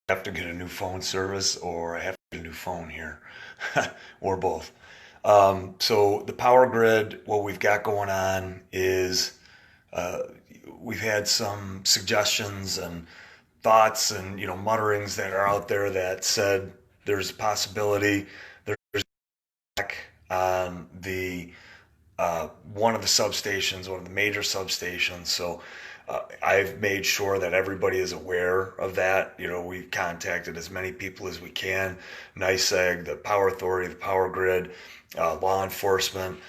have to get a new phone service or I have to get a new phone here, or both. So the power grid, what we've got going on is uh, we've had some suggestions and thoughts and mutterings that are out there that said there's a possibility there's on the one of the substations, one of the major substations. So I've made sure that everybody is aware of that. We've contacted as many people as we can, NYSEG, the Power Authority, the Power Grid, law enforcement,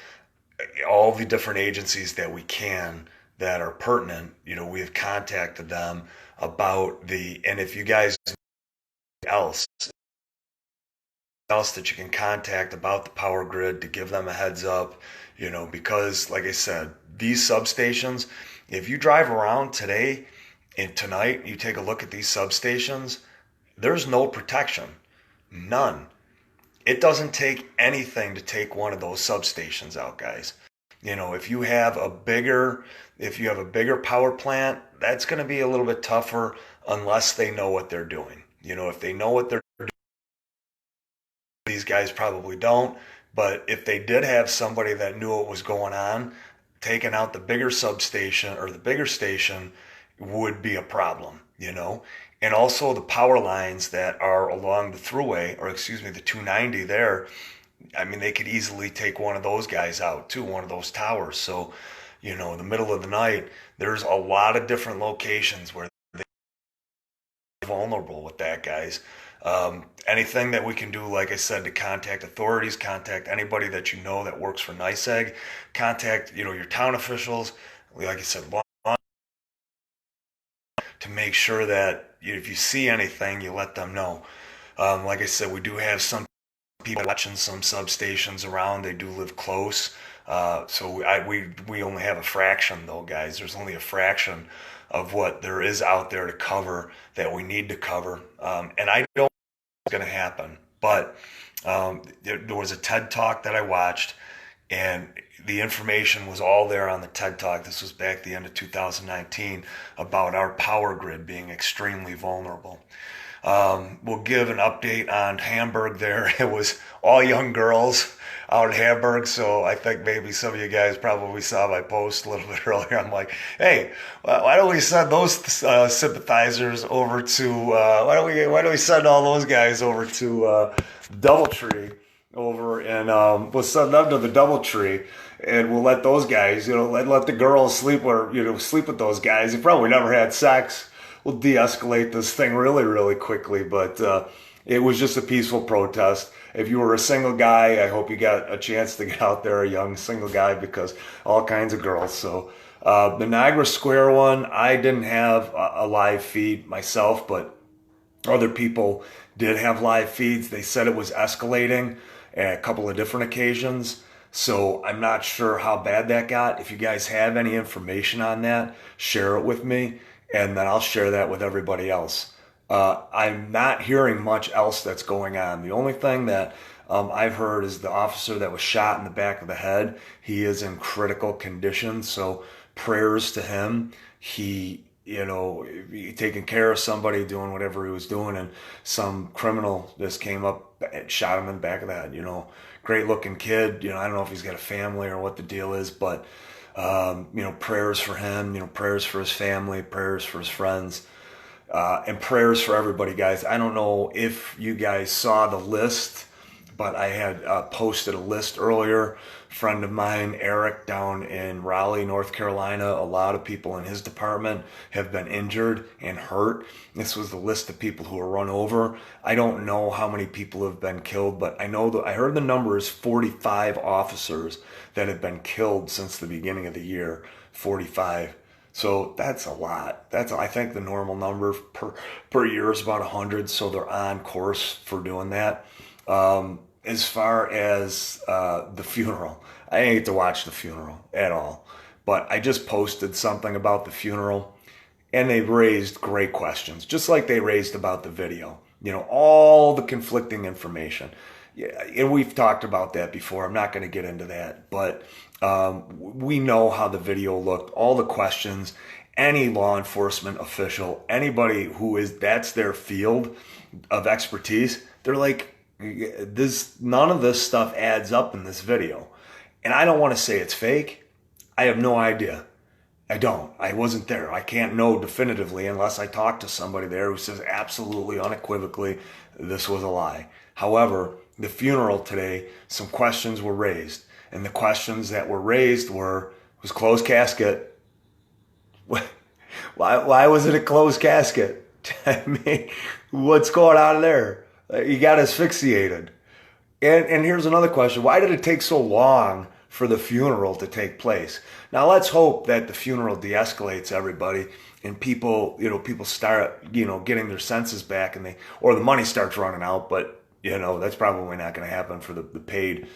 all the different agencies that we can that are pertinent. We have contacted them about and if you guys else that you can contact about the power grid to give them a heads up, because like I said, these substations, if you drive around today and tonight, you take a look at these substations, there's no protection, none. It doesn't take anything to take one of those substations out, guys. If you have a bigger power plant, that's going to be a little bit tougher unless they know what they're doing. If they know what they're These guys probably don't, but if they did have somebody that knew what was going on, taking out the bigger substation or the bigger station would be a problem. And also the power lines that are along the thruway, or excuse me, the 290 there, I mean, they could easily take one of those guys out too, one of those towers. So, in the middle of the night, there's a lot of different locations where vulnerable with that, guys. Anything that we can do, like I said, to contact authorities, contact anybody that that works for NYSEG, contact your town officials, like I said, to make sure that if you see anything, you let them know. Like I said, we do have some people watching some substations around. They do live close. We only have a fraction though, guys. There's only a fraction of what there is out there to cover that we need to cover. And I don't know what's going to happen, but there was a TED Talk that I watched, and the information was all there on the TED Talk. This was back at the end of 2019 about our power grid being extremely vulnerable. We'll give an update on Hamburg there. It was all young girls out in Hamburg, so I think maybe some of you guys probably saw my post a little bit earlier. I'm like, hey, why don't we send those sympathizers over to, why don't we send all those guys over to Doubletree over, and we'll send them to the Doubletree, and we'll let those guys, let the girls sleep, or sleep with those guys. They probably never had sex. We'll de-escalate this thing really, really quickly. But it was just a peaceful protest. If you were a single guy, I hope you got a chance to get out there, a young single guy, because all kinds of girls. So the Niagara Square one, I didn't have a live feed myself, but other people did have live feeds. They said it was escalating at a couple of different occasions. So I'm not sure how bad that got. If you guys have any information on that, share it with me, and then I'll share that with everybody else. I'm not hearing much else that's going on. The only thing that I've heard is the officer that was shot in the back of the head. He is in critical condition, so prayers to him. He taking care of somebody, doing whatever he was doing, and some criminal just came up and shot him in the back of the head. Great looking kid. I don't know if he's got a family or what the deal is, but prayers for him, prayers for his family, prayers for his friends, and prayers for everybody, guys. I don't know if you guys saw the list, but I had posted a list earlier. A friend of mine, Eric, down in Raleigh, North Carolina, a lot of people in his department have been injured and hurt. This was the list of people who were run over. I don't know how many people have been killed, but I know that I heard the number is 45 officers that have been killed since the beginning of the year. 45. So that's a lot. I think the normal number per year is about 100. So they're on course for doing that. As far as the funeral, I didn't get to watch the funeral at all. But I just posted something about the funeral, and they raised great questions, just like they raised about the video. All the conflicting information. Yeah, and we've talked about that before. I'm not going to get into that, but we know how the video looked, all the questions, any law enforcement official, anybody who is, that's their field of expertise, they're like, this, none of this stuff adds up in this video. And I don't want to say it's fake. I have no idea. I don't. I wasn't there. I can't know definitively unless I talk to somebody there who says absolutely unequivocally this was a lie. However, the funeral today, some questions were raised. And the questions that were raised was closed casket. Why was it a closed casket? I mean, what's going on there? You got asphyxiated. And here's another question. Why did it take so long for the funeral to take place? Now let's hope that the funeral de-escalates everybody and people start, getting their senses back or the money starts running out, but that's probably not going to happen for the paid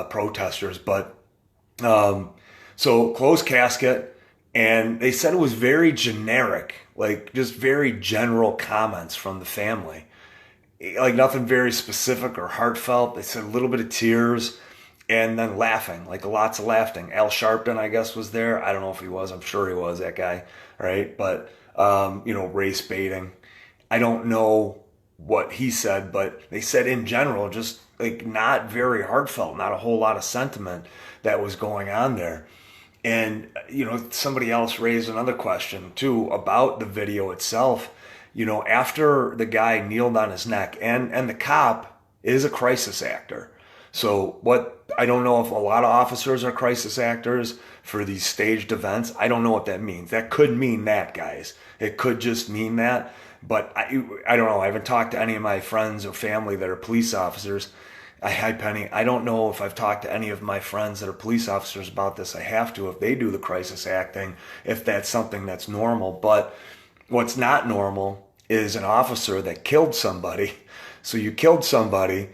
protesters. But so closed casket, and they said it was very generic, like just very general comments from the family, like nothing very specific or heartfelt. They said a little bit of tears and then laughing, like lots of laughing. Al Sharpton, I guess, was there. I don't know if he was. I'm sure he was, that guy, right? But race baiting. I don't know what he said, but they said in general, just like not very heartfelt, not a whole lot of sentiment that was going on there. And, somebody else raised another question too about the video itself. After the guy kneeled on his neck, and the cop is a crisis actor. So I don't know if a lot of officers are crisis actors for these staged events. I don't know what that means. That could mean that, guys. It could just mean that. But I don't know. I haven't talked to any of my friends or family that are police officers. Hi, Penny. I don't know if I've talked to any of my friends that are police officers about this. I have to, if they do the crisis acting, if that's something that's normal. But what's not normal is an officer that killed somebody. So you killed somebody,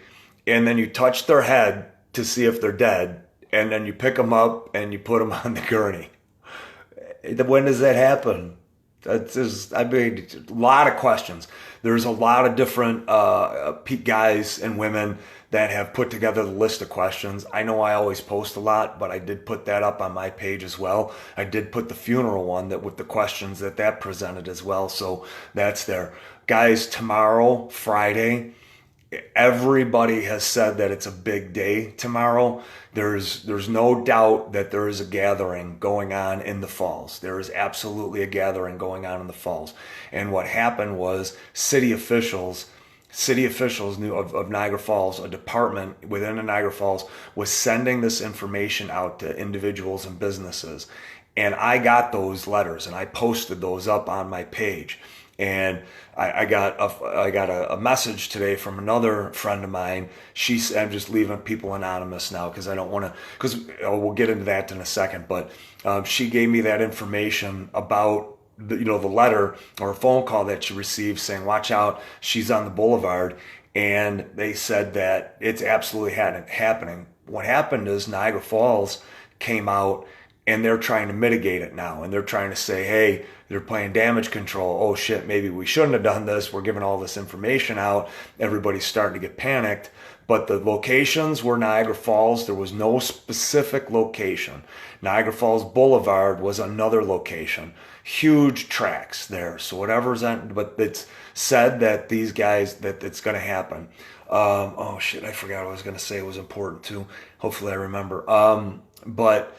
and then you touch their head to see if they're dead, and then you pick them up and you put them on the gurney. When does that happen? A lot of questions. There's a lot of different guys and women that have put together the list of questions. I know I always post a lot, but I did put that up on my page as well. I did put the funeral one with the questions that presented as well. So that's there. Guys, tomorrow, Friday, everybody has said that it's a big day tomorrow. There's no doubt that there is a gathering going on in the Falls. There is absolutely a gathering going on in the Falls. And what happened was city officials knew of Niagara Falls, a department within the Niagara Falls, was sending this information out to individuals and businesses. And I got those letters and I posted those up on my page. And I got a message today from another friend of mine. I'm just leaving people anonymous now because I don't want to, because we'll get into that in a second. But she gave me that information about the letter or a phone call that she received saying, watch out, she's on the boulevard. And they said that it's absolutely happening. What happened is Niagara Falls came out and they're trying to mitigate it now. And they're trying to say, hey, they're playing damage control. Oh shit, maybe we shouldn't have done this. We're giving all this information out. Everybody's starting to get panicked. But the locations were Niagara Falls. There was no specific location. Niagara Falls Boulevard was another location. Huge tracks there. So whatever's on, but it's said that these guys, that it's going to happen. Oh shit, I forgot what I was going to say. It was important too. Hopefully I remember. But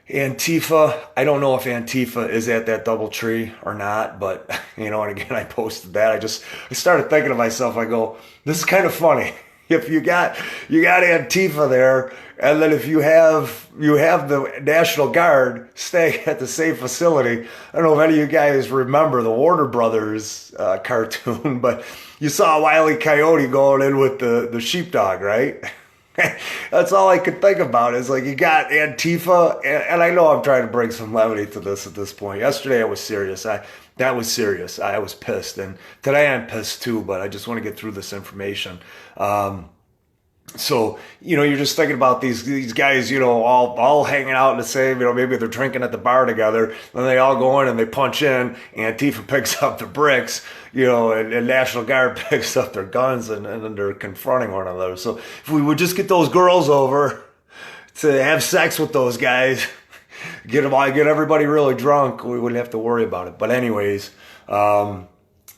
Antifa, I don't know if Antifa is at that DoubleTree or not, but and again, I posted that. I started thinking to myself, I go, this is kind of funny. If you got Antifa there, and then if you have the National Guard staying at the same facility. I don't know if any of you guys remember the Warner Brothers cartoon, but you saw Wile E. Coyote going in with the sheepdog, right? That's all I could think about is like you got Antifa, and I know I'm trying to bring some levity to this at this point. Yesterday I was serious. That was serious. I was pissed, and today I'm pissed too. But I just want to get through this information. So you're just thinking about these guys, all hanging out in the same, maybe they're drinking at the bar together, then they all go in and they punch in. Antifa picks up the bricks, and National Guard picks up their guns, and then they're confronting one another. So if we would just get those girls over to have sex with those guys, get everybody really drunk, we wouldn't have to worry about it. But anyways, and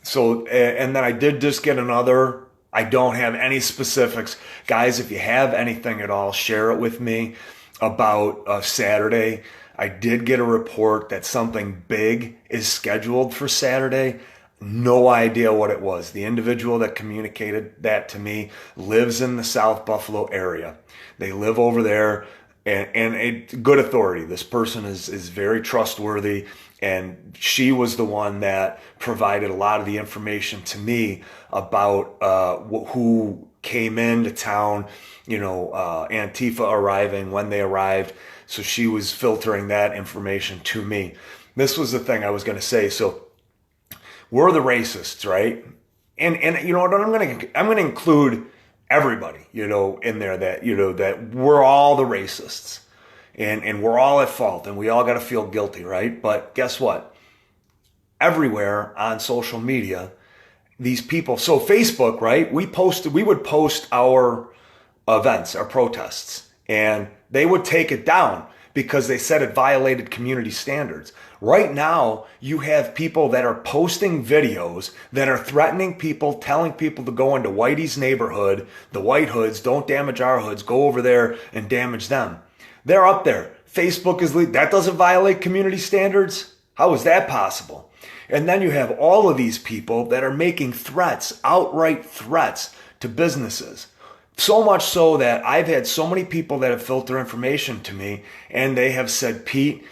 then I did just get another. I don't have any specifics. Guys, if you have anything at all, share it with me about Saturday. I did get a report that something big is scheduled for Saturday. No idea what it was. The individual that communicated that to me lives in the South Buffalo area. They live over there, and a good authority. This person is very trustworthy, and she was the one that provided a lot of the information to me about who came into town, Antifa arriving, when they arrived. So she was filtering that information to me. This was the thing I was going to say. So we're the racists, right? And you know what? I'm going to include everybody, in there, that we're all the racists, and we're all at fault, and we all got to feel guilty, right? But guess what? Everywhere on social media, these people, so Facebook, right? We would post our events, our protests, and they would take it down because they said it violated community standards. Right now, you have people that are posting videos that are threatening people, telling people to go into Whitey's neighborhood, the White Hoods, don't damage our hoods, go over there and damage them. They're up there. Facebook that doesn't violate community standards? How is that possible? And then you have all of these people that are making threats, outright threats to businesses. So much so that I've had so many people that have filtered information to me, and they have said, Pete,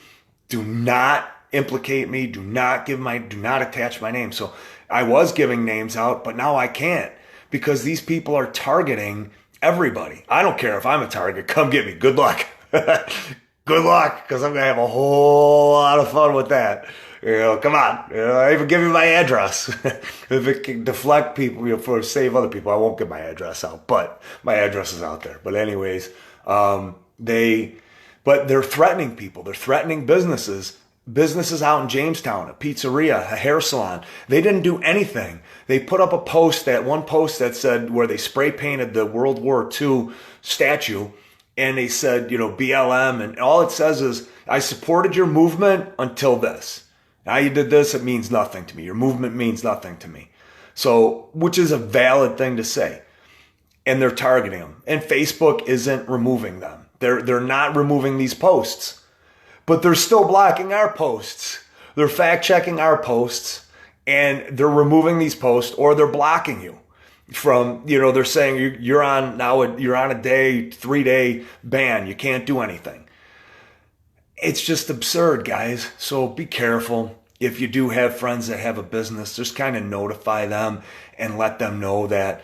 do not implicate me, do not attach my name. So I was giving names out, but now I can't, because these people are targeting everybody. I don't care if I'm a target. Come get me. Good luck. Good luck, because I'm going to have a whole lot of fun with that. Come on. I even give you my address. If it can deflect people, for save other people, I won't give my address out, but my address is out there. But anyways, they're threatening people. They're threatening businesses out in Jamestown, a pizzeria, a hair salon. They didn't do anything. They put up one post that said, where they spray painted the World War II statue, and they said, BLM, and all it says is, I supported your movement until this. Now you did this, it means nothing to me. Your movement means nothing to me. So, which is a valid thing to say. And they're targeting them. And Facebook isn't removing them. They're not removing these posts. But they're still blocking our posts. They're fact checking our posts, and they're removing these posts, or they're blocking you from, they're saying you're on a 3-day ban. You can't do anything. It's just absurd, guys. So be careful. If you do have friends that have a business, just kind of notify them and let them know that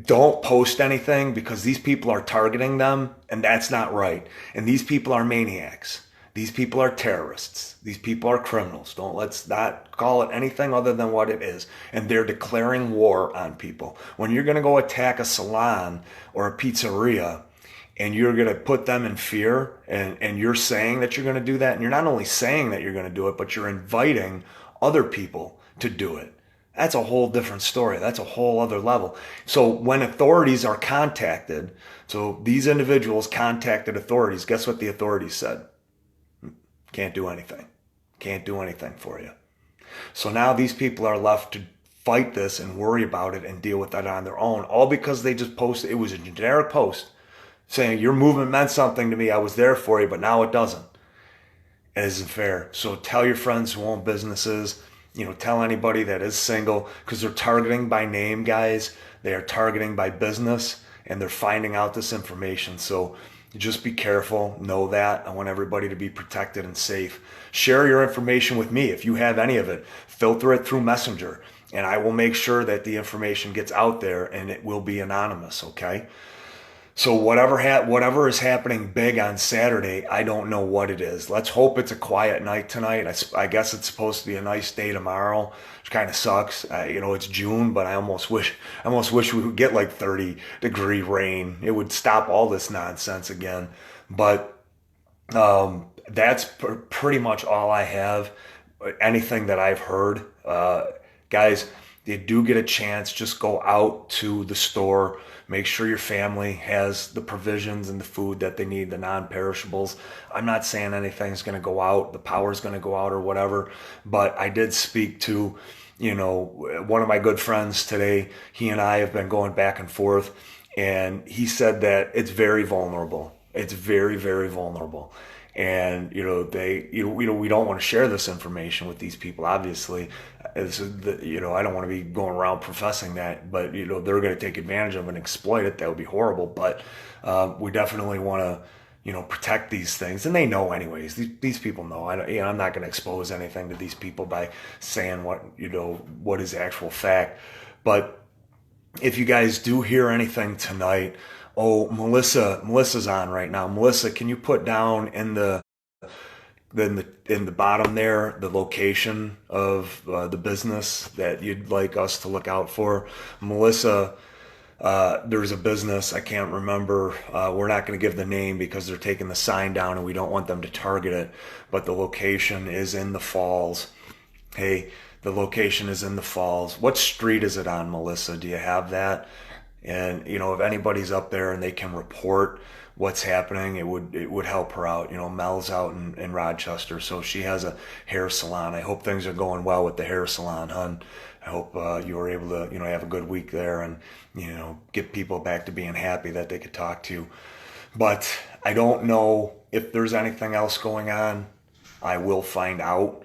don't post anything, because these people are targeting them, and that's not right. And these people are maniacs. These people are terrorists. These people are criminals. Let's not call it anything other than what it is. And they're declaring war on people. When you're going to go attack a salon or a pizzeria, and you're going to put them in fear, and you're saying that you're going to do that, and you're not only saying that you're going to do it, but you're inviting other people to do it. That's a whole different story. That's a whole other level. So when authorities are contacted, so these individuals contacted authorities, guess what the authorities said? Can't do anything. Can't do anything for you. So now these people are left to fight this and worry about it and deal with that on their own, all because they just posted. It was a generic post saying your movement meant something to me. I was there for you, but now it doesn't. It isn't fair. So tell your friends who own businesses, tell anybody that is single, because they're targeting by name, guys. They are targeting by business, and they're finding out this information. So just be careful. Know that. I want everybody to be protected and safe. Share your information with me if you have any of it. Filter it through Messenger, and I will make sure that the information gets out there, and it will be anonymous, okay? So whatever is happening big on Saturday, I don't know what it is. Let's hope it's a quiet night tonight. I guess it's supposed to be a nice day tomorrow, which kind of sucks. It's June, but I almost wish we would get like 30-degree rain. It would stop all this nonsense again. But that's pretty much all I have. Anything that I've heard, guys. you do get a chance, just go out to the store. Make sure your family has the provisions and the food that they need, the non-perishables. I'm not saying anything's going to go out, the power's going to go out or whatever, but I did speak to, one of my good friends today. He and I have been going back and forth, and he said that it's very vulnerable. It's very, very vulnerable. And we don't want to share this information with these people. Obviously, I don't want to be going around professing that, but they're going to take advantage of it and exploit it. That would be horrible. But we definitely want to protect these things, and they know anyways. These people know. I'm not going to expose anything to these people by saying what is actual fact. But if you guys do hear anything tonight. Oh, Melissa's on right now. Melissa, can you put down in the bottom there the location of the business that you'd like us to look out for? Melissa, there's a business, I can't remember. We're not going to give the name because they're taking the sign down and we don't want them to target it. But the location is in the Falls. Hey, the location is in the Falls. What street is it on, Melissa? Do you have that? And if anybody's up there and they can report what's happening, it would help her out. Mel's out in Rochester, so she has a hair salon. I hope things are going well with the hair salon, hon. I hope you were able to have a good week there and get people back to being happy that they could talk to you. But I don't know if there's anything else going on. I will find out,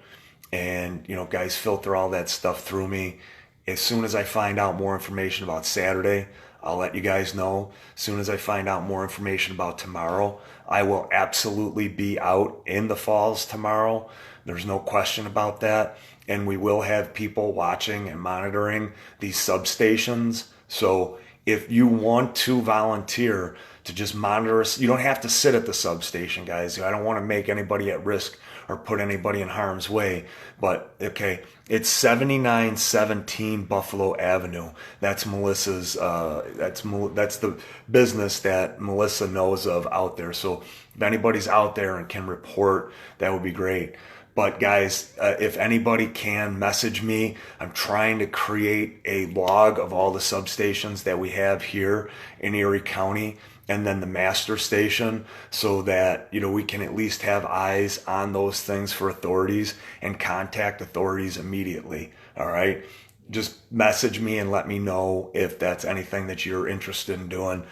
and guys, filter all that stuff through me. As soon as I find out more information about Saturday, I'll let you guys know. As soon as I find out more information about tomorrow, I will absolutely be out in the Falls tomorrow. There's no question about that. And we will have people watching and monitoring these substations. So if you want to volunteer to just monitor us, you don't have to sit at the substation, guys. I don't want to make anybody at risk or put anybody in harm's way. But okay, it's 7917 Buffalo Avenue. That's Melissa's. That's the business that Melissa knows of out there. So if anybody's out there and can report, that would be great. But guys, if anybody can message me, I'm trying to create a log of all the substations that we have here in Erie County, and then the master station, so that we can at least have eyes on those things for authorities and contact authorities immediately. All right, just message me and let me know if that's anything that you're interested in doing.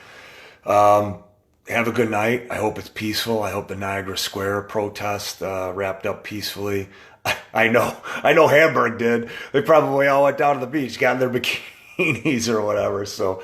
Have a good night. I hope it's peaceful. I hope the Niagara Square protest wrapped up peacefully. I know Hamburg did. They probably all went down to the beach, got in their bikinis or whatever. So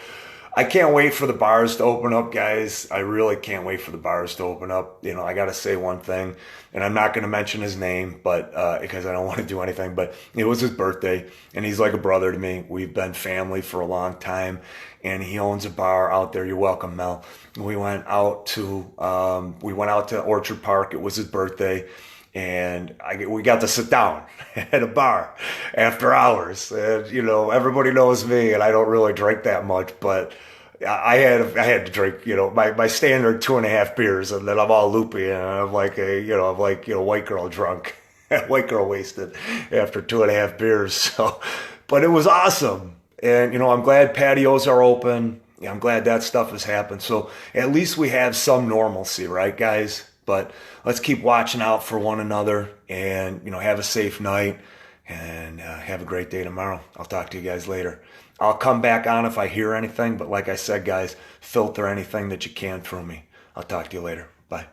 I can't wait for the bars to open up, guys. I really can't wait for the bars to open up. I got to say one thing, and I'm not going to mention his name, but because I don't want to do anything, but it was his birthday, and he's like a brother to me. We've been family for a long time, and he owns a bar out there. You're welcome, Mel. We went out to Orchard Park. It was his birthday. And we got to sit down at a bar after hours. And, everybody knows me, and I don't really drink that much, but I had to drink, my standard 2.5 beers, and then I'm all loopy, and I'm like white girl drunk, white girl wasted after 2.5 beers. So, but it was awesome. And, I'm glad patios are open. I'm glad that stuff has happened. So at least we have some normalcy, right, guys? But let's keep watching out for one another, and have a safe night, and have a great day tomorrow. I'll talk to you guys later. I'll come back on if I hear anything, but like I said, guys, filter anything that you can through me. I'll talk to you later. Bye.